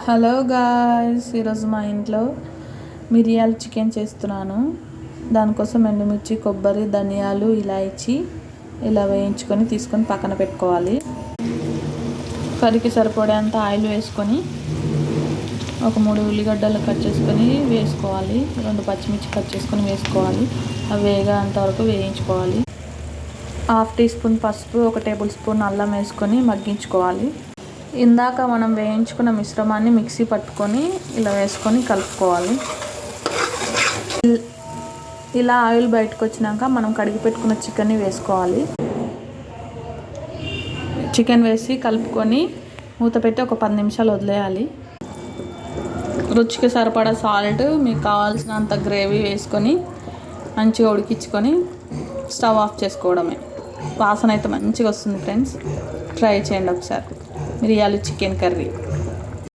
Hello guys, ఈరోజు మా ఇంట్లో మిరియాలు చికెన్ చేస్తున్నాను. దానికోసం ఎండుమిర్చి, కొబ్బరి, ధనియాలు, ఇలాచి ఇలా వేయించుకొని తీసుకొని పక్కన పెట్టుకోవాలి. కర్రీకి సరిపడేంత ఆయిల్ వేసుకొని ఒక 3 ఉల్లిగడ్డలు కట్ చేసుకొని వేసుకోవాలి. 2 పచ్చిమిర్చి కట్ చేసుకొని వేసుకోవాలి. అవి వేగేంత వరకు వేయించుకోవాలి. 1/2 టీ స్పూన్ పసుపు, 1 టేబుల్ స్పూన్ అల్లం వేసుకొని మగ్గించుకోవాలి. ఇందాక మనం వేయించుకున్న మిశ్రమాన్ని మిక్సీ పట్టుకొని ఇలా వేసుకొని కలుపుకోవాలి. ఇలా ఆయిల్ బయటకు వచ్చినాక మనం కడిగి పెట్టుకున్న చికెన్ని వేసుకోవాలి. చికెన్ వేసి కలుపుకొని మూత పెట్టి ఒక 10 నిమిషాలు వదిలేయాలి. రుచికి సరిపడా సాల్ట్, మీకు కావాల్సినంత గ్రేవీ వేసుకొని మంచిగా ఉడికించుకొని స్టవ్ ఆఫ్ చేసుకోవడమే. వాసన అయితే మంచిగా వస్తుంది ఫ్రెండ్స్, ట్రై చేయండి ఒకసారి మిరియాలు చికెన్ కర్రీ.